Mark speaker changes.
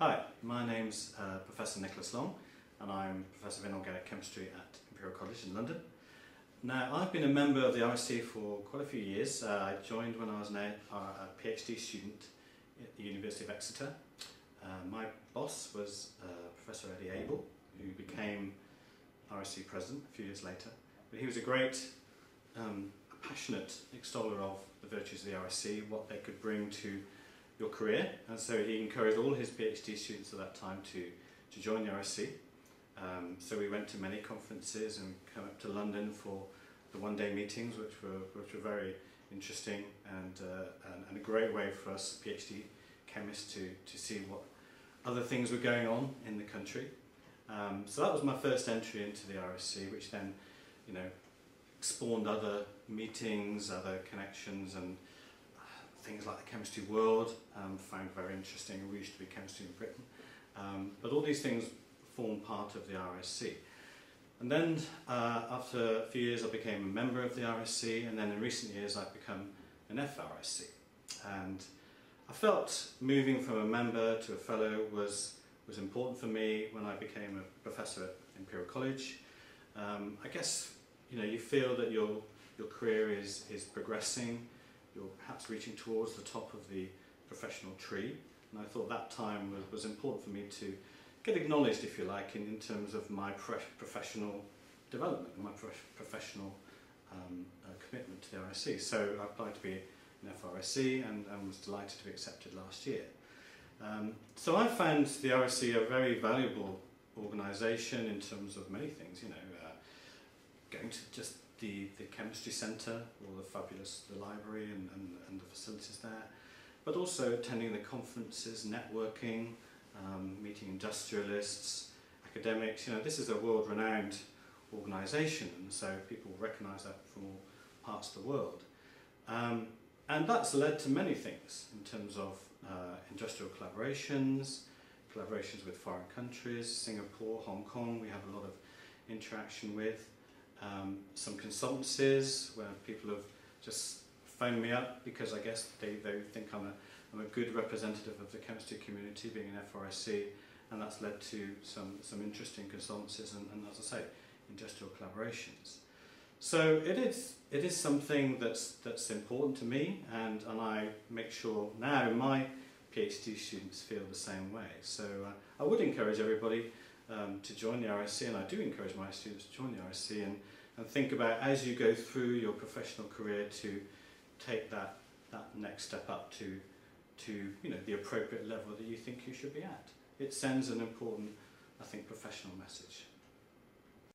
Speaker 1: Hi, my name's Professor Nicholas Long, and I'm Professor of Inorganic Chemistry at Imperial College in London. Now, I've been a member of the RSC for quite a few years. I joined when I was a PhD student at the University of Exeter. My boss was Professor Eddie Abel, who became RSC President a few years later. But he was a great, passionate extoller of the virtues of the RSC, what they could bring to your career, and so he encouraged all his PhD students at that time to join the RSC. So we went to many conferences and came up to London for the one-day meetings, which were very interesting and a great way for us PhD chemists to see what other things were going on in the country. So that was my first entry into the RSC, which then, spawned other meetings, other connections, and things like the chemistry world, found very interesting. We used to be chemistry in Britain. But all these things form part of the RSC. And then after a few years I became a member of the RSC, and then in recent years I've become an FRSC. And I felt moving from a member to a fellow was important for me when I became a professor at Imperial College. I guess you feel that your career is progressing. You're perhaps reaching towards the top of the professional tree, and I thought that time was important for me to get acknowledged, if you like, in terms of my professional development and my professional commitment to the RSC. So I applied to be an FRSC and was delighted to be accepted last year. So I found the RSC a very valuable organisation in terms of many things, going to just the chemistry centre, all the library and the facilities there, but also attending the conferences, networking, meeting industrialists, academics. This is a world-renowned organisation, and so people recognise that from all parts of the world. And that's led to many things in terms of industrial collaborations with foreign countries, Singapore, Hong Kong, we have a lot of interaction with. Some consultancies where people have just phoned me up because I guess they think I'm a good representative of the chemistry community, being an FRSC, and that's led to some interesting consultancies and as I say, industrial collaborations. So it is something that's important to me, and I make sure now my PhD students feel the same way. So I would encourage everybody to join the RSC, and I do encourage my students to join the RSC and think about, as you go through your professional career, to take that next step up to the appropriate level that you think you should be at. It sends an important, I think, professional message.